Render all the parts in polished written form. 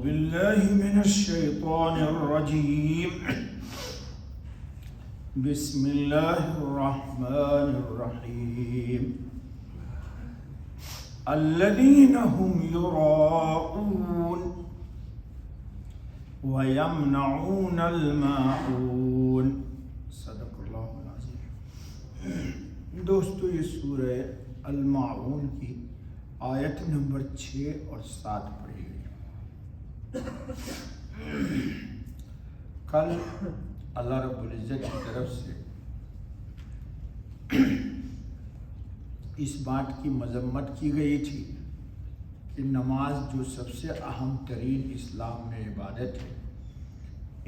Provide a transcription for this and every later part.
بالله من الشيطان الرجيم بسم الله الرحمن الرحيم الذين هم يراءون ويمنعون الماعون صدق اللہ العظیم۔ دوستو یہ سورہ الماعون کی آیت نمبر 6 اور 7 پڑھی گئی۔ کل اللہ رب العزت کی طرف سے اس بات کی مذمت کی گئی تھی کہ نماز جو سب سے اہم ترین اسلام میں عبادت ہے،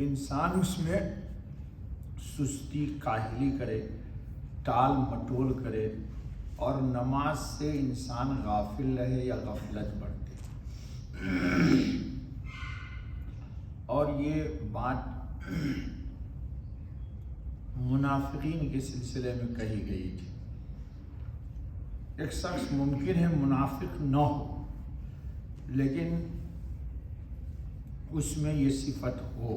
انسان اس میں سستی کاہلی کرے، ٹال مٹول کرے اور نماز سے انسان غافل رہے یا غفلت برتے، اور یہ بات منافقین کے سلسلے میں کہی گئی تھی۔ ایک شخص ممکن ہے منافق نہ ہو لیکن اس میں یہ صفت ہو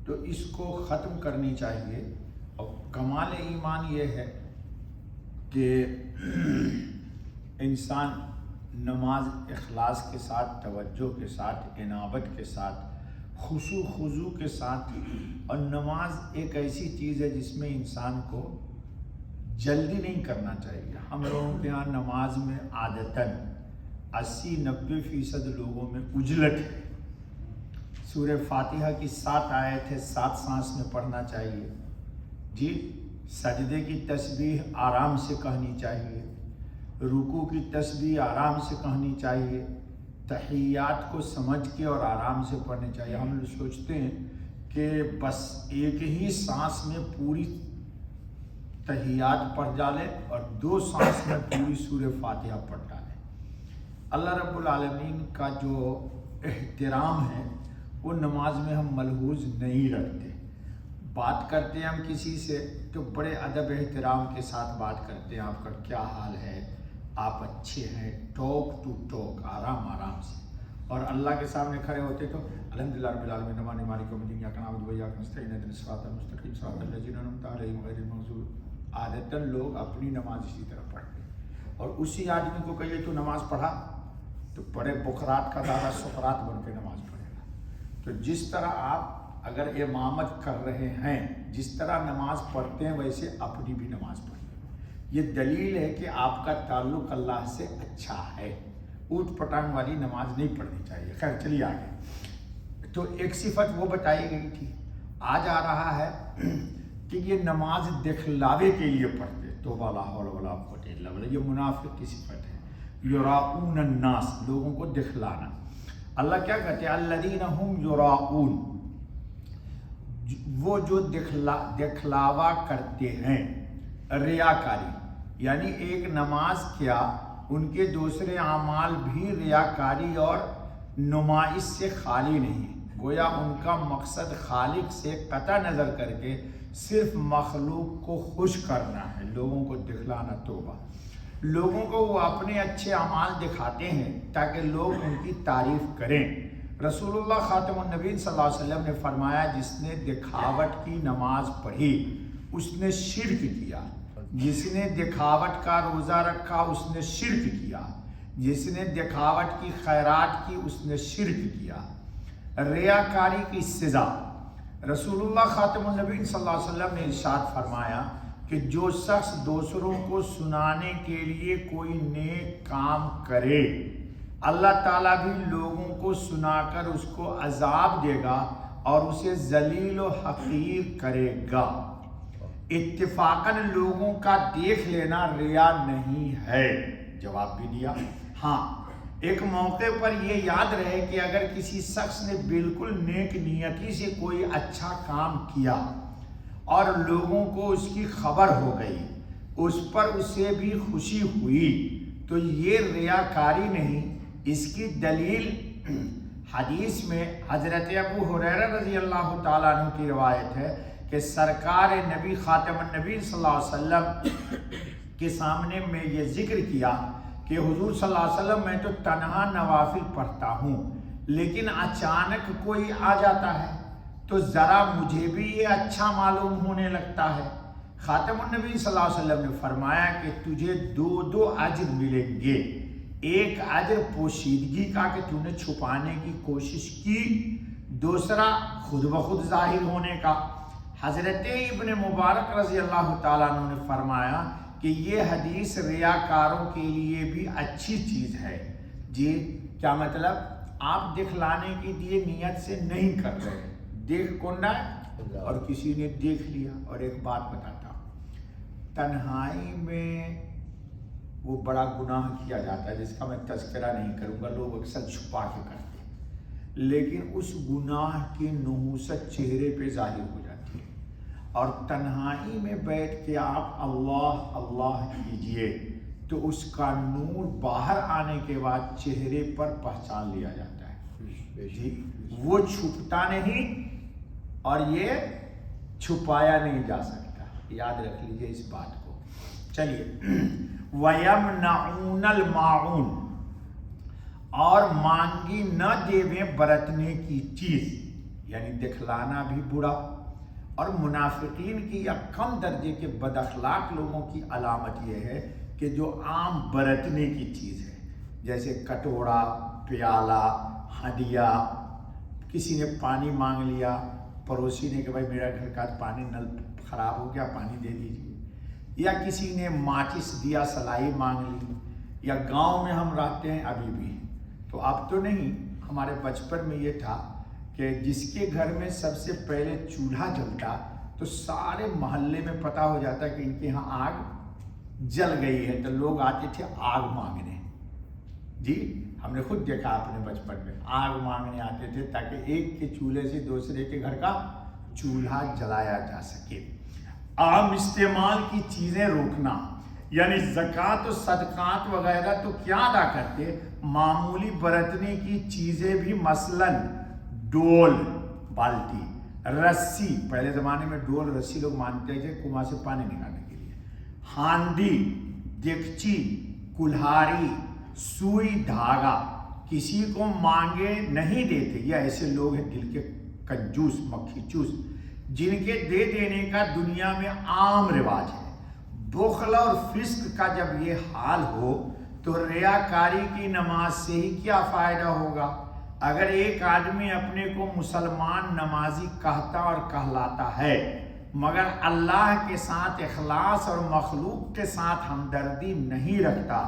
تو اس کو ختم کرنی چاہیے۔ اور کمال ایمان یہ ہے کہ انسان نماز اخلاص کے ساتھ، توجہ کے ساتھ، انابت کے ساتھ، خشوع خضوع کے ساتھ، اور نماز ایک ایسی چیز ہے جس میں انسان کو جلدی نہیں کرنا چاہیے۔ ہم لوگوں کے یہاں نماز میں عادتاً 80-90% لوگوں میں عجلت ہے۔ سورہ فاتحہ کی 7 آیت ہے، 7 سانس میں پڑھنا چاہیے جی۔ سجدے کی تسبیح آرام سے کہنی چاہیے، رکوع کی تسبیح آرام سے کہنی چاہیے، تحیات کو سمجھ کے اور آرام سے پڑھنی چاہیے۔ ہم لوگ سوچتے ہیں کہ بس ایک ہی سانس میں پوری تحیات پڑھ ڈالیں اور 2 سانس میں پوری سورہ فاتحہ پڑھ ڈالیں۔ اللہ رب العالمین کا جو احترام ہے وہ نماز میں ہم ملحوظ نہیں رکھتے۔ بات کرتے ہیں ہم کسی سے تو بڑے ادب احترام کے ساتھ بات کرتے ہیں، آپ کا کیا حال ہے، آپ اچھے ہیں، ٹوک ٹو ٹوک، آرام آرام سے۔ اور اللہ کے سامنے کھڑے ہوتے تو الحمدللہ رب العالمین الرحمن الرحیم مالک یوم الدین ایاک نعبد و ایاک نستعین اهدنا الصراط المستقیم صراط الذین انعمت علیہم غیر المغضوب۔ عادتاً لوگ اپنی نماز اسی طرح پڑھتے ہیں، اور اسی آدمی کو کہیے تو نماز پڑھا تو بڑے بخرات کا دادا سقراط بن کے نماز پڑھے گا۔ تو جس طرح آپ اگر امامت کر رہے ہیں، جس طرح نماز پڑھتے ہیں ویسے اپنی بھی نماز پڑھیں۔ یہ دلیل ہے کہ آپ کا تعلق اللہ سے اچھا ہے۔ اوٹ پٹانگ والی نماز نہیں پڑھنی چاہیے۔ خیر چلیے آگے۔ تو ایک صفت وہ بتائی گئی تھی، آج آ رہا ہے کہ یہ نماز دکھلاوے کے لیے پڑھتے، توبہ لا حول ولا قوۃ الا باللہ۔ یہ منافق کی صفت ہے، یراؤن الناس، لوگوں کو دکھلانا۔ اللہ کیا کہتے ہیں؟ الذین هم یراؤن، وہ جو دکھلاوا کرتے ہیں، ریاکاری، یعنی ایک نماز کیا ان کے دوسرے اعمال بھی ریاکاری اور نمائش سے خالی نہیں۔ گویا ان کا مقصد خالق سے قطع نظر کر کے صرف مخلوق کو خوش کرنا ہے، لوگوں کو دکھلانا۔ توبہ، لوگوں کو وہ اپنے اچھے اعمال دکھاتے ہیں تاکہ لوگ ان کی تعریف کریں۔ رسول اللہ خاتم النبیین صلی اللہ علیہ وسلم نے فرمایا، جس نے دکھاوٹ کی نماز پڑھی اس نے شرک کیا، جس نے دکھاوٹ کا روزہ رکھا اس نے شرک کیا، جس نے دکھاوٹ کی خیرات کی اس نے شرک کیا۔ ریاکاری کی سزا، رسول اللہ خاتم النبیین صلی اللہ علیہ وسلم نے ارشاد فرمایا کہ جو شخص دوسروں کو سنانے کے لیے کوئی نیک کام کرے، اللہ تعالیٰ بھی لوگوں کو سنا کر اس کو عذاب دے گا اور اسے ذلیل و حقیر کرے گا۔ اتفاقاً لوگوں کا دیکھ لینا ریا نہیں ہے۔ جواب بھی دیا۔ ہاں، ایک موقع پر یہ یاد رہے کہ اگر کسی شخص نے بالکل نیک نیتی سے کوئی اچھا کام کیا اور لوگوں کو اس کی خبر ہو گئی، اس پر اسے بھی خوشی ہوئی، تو یہ ریاکاری نہیں۔ اس کی دلیل حدیث میں حضرت ابو ہریرہ رضی اللہ تعالیٰ عنہ کی روایت ہے کہ سرکار نبی خاتم النبی صلی اللہ علیہ وسلم کے سامنے میں یہ ذکر کیا کہ حضور صلی اللہ علیہ وسلم میں تو تنہا نوافل پڑھتا ہوں، لیکن اچانک کوئی آ جاتا ہے تو ذرا مجھے بھی یہ اچھا معلوم ہونے لگتا ہے۔ خاتم النبی صلی اللہ علیہ وسلم نے فرمایا کہ تجھے دو اجر ملیں گے، ایک اجر پوشیدگی کا کہ تو نے چھپانے کی کوشش کی، دوسرا خود بخود ظاہر ہونے کا۔ حضرت ابن مبارک رضی اللہ تعالیٰ عنہ نے فرمایا کہ یہ حدیث ریاکاروں کے لیے بھی اچھی چیز ہے۔ جی کیا مطلب؟ آپ دکھلانے کے لیے نیت سے نہیں کر رہے، دیکھ کون ہے اور کسی نے دیکھ لیا۔ اور ایک بات بتاتا ہوں، تنہائی میں وہ بڑا گناہ کیا جاتا ہے جس کا میں تذکرہ نہیں کروں گا، لوگ اکثر چھپا کے کرتے ہیں، لیکن اس گناہ کی نحوست چہرے پہ ظاہر ہو جاتی ہے۔ اور تنہائی میں بیٹھ کے آپ اللہ اللہ کیجئے تو اس کا نور باہر آنے کے بعد چہرے پر پہچان لیا جاتا ہے۔ جی وہ چھپتا نہیں اور یہ چھپایا نہیں جا سکتا، یاد رکھ لیجئے اس بات کو۔ چلیے، وَيَمْنَعُونَ الْمَاعُونَ، اور مانگی نہ دیویں برتنے کی چیز، یعنی دکھلانا بھی برا۔ اور منافقین کی یا کم درجے کے بد اخلاق لوگوں کی علامت یہ ہے کہ جو عام برتنے کی چیز ہے، جیسے کٹورا، پیالہ، ہدیہ، کسی نے پانی مانگ لیا پڑوسی نے کہ بھائی میرا گھر کا پانی نل خراب ہو گیا، پانی دے دیجیے، یا کسی نے ماچس دیا، سلائی مانگ لی، یا گاؤں میں ہم رہتے ہیں ابھی بھی، تو اب تو نہیں، ہمارے بچپن میں یہ تھا کہ جس کے گھر میں سب سے پہلے چولہا جلتا تو سارے محلے میں پتہ ہو جاتا کہ ان کے ہاں آگ جل گئی ہے، تو لوگ آتے تھے آگ مانگنے۔ جی ہم نے خود دیکھا اپنے بچپن میں، آگ مانگنے آتے تھے تاکہ ایک کے چولہے سے دوسرے کے گھر کا چولہا جلایا جا سکے۔ عام استعمال کی چیزیں روکنا، یعنی زکوٰۃ و صدقات وغیرہ تو کیا ادا کرتے، معمولی برتنے کی چیزیں بھی، مثلاً ڈول، بالٹی، رسی، پہلے زمانے میں ڈول رسی لوگ مانتے تھے کنواں سے پانی نکالنے کے لیے، ہانڈی، دیگچی، کلہاڑی، سوئی، دھاگا، کسی کو مانگے نہیں دیتے۔ یہ ایسے لوگ ہیں دل کے کنجوس، مکھی چوس، جن کے دے دینے کا دنیا میں عام رواج ہے۔ بخل اور فسق کا جب یہ حال ہو تو ریاکاری کی نماز سے ہی کیا فائدہ ہوگا؟ اگر ایک آدمی اپنے کو مسلمان نمازی کہتا اور کہلاتا ہے مگر اللہ کے ساتھ اخلاص اور مخلوق کے ساتھ ہمدردی نہیں رکھتا،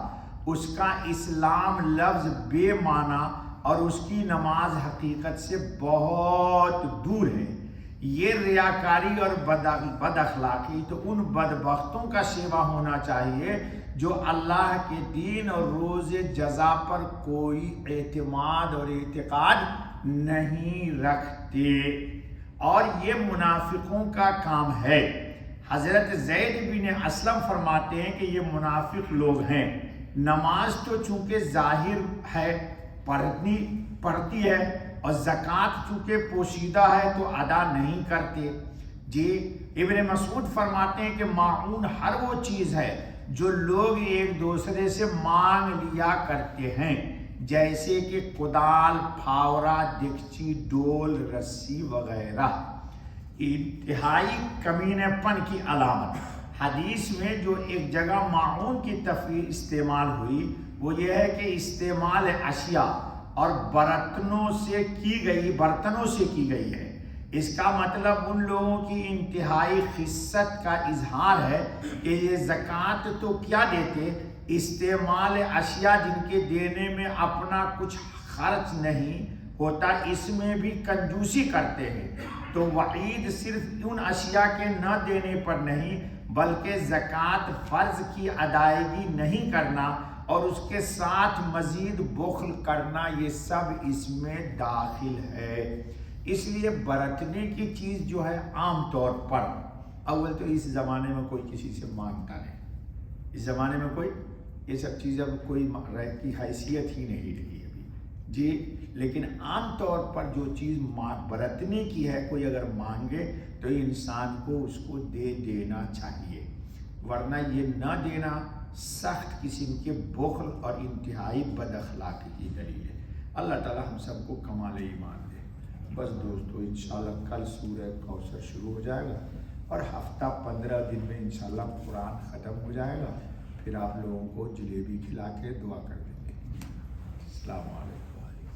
اس کا اسلام لفظ بے معنی اور اس کی نماز حقیقت سے بہت دور ہے۔ یہ ریاکاری اور بد اخلاقی تو ان بدبختوں کا شیوا ہونا چاہیے جو اللہ کے دین اور روز جزا پر کوئی اعتماد اور اعتقاد نہیں رکھتے، اور یہ منافقوں کا کام ہے۔ حضرت زید بن اسلم فرماتے ہیں کہ یہ منافق لوگ ہیں، نماز تو چونکہ ظاہر ہے پڑھتی ہے، اور زکوٰۃ چونکہ پوشیدہ ہے تو ادا نہیں کرتے۔ جی ابن مسعود فرماتے ہیں کہ ماعون ہر وہ چیز ہے جو لوگ ایک دوسرے سے مانگ لیا کرتے ہیں، جیسے کہ کدال، پھاورا، دیگچی، ڈول، رسی وغیرہ۔ انتہائی کمینے پن کی علامت حدیث میں جو ایک جگہ ماعون کی تفسیر استعمال ہوئی وہ یہ ہے کہ استعمال اشیاء اور برتنوں سے کی گئی ہے۔ اس کا مطلب ان لوگوں کی انتہائی خست کا اظہار ہے کہ یہ زکوٰۃ تو کیا دیتے، استعمال اشیاء جن کے دینے میں اپنا کچھ خرچ نہیں ہوتا اس میں بھی کنجوسی کرتے ہیں۔ تو وعید صرف ان اشیاء کے نہ دینے پر نہیں بلکہ زکوٰۃ فرض کی ادائیگی نہیں کرنا اور اس کے ساتھ مزید بخل کرنا، یہ سب اس میں داخل ہے۔ اس لیے برتنے کی چیز جو ہے عام طور پر، اول تو اس زمانے میں کوئی کسی سے مانگتا نہیں، اس زمانے میں کوئی یہ سب چیزیں کوئی کی حیثیت ہی نہیں رہی ابھی جی، لیکن عام طور پر جو چیز برتنے کی ہے کوئی اگر مانگے تو انسان کو اس کو دے دینا چاہیے، ورنہ یہ نہ دینا سخت قسم کے بخل اور انتہائی بد اخلاقی کی دلیل ہے۔ اللہ تعالی ہم سب کو کمال ایمان دے۔ بس دوستو انشاءاللہ کل سورہ کوثر شروع ہو جائے گا اور ہفتہ 15 دن میں انشاءاللہ قرآن ختم ہو جائے گا، پھر آپ لوگوں کو جلیبی کھلا کے دعا کر دیں گے۔ السلام علیکم۔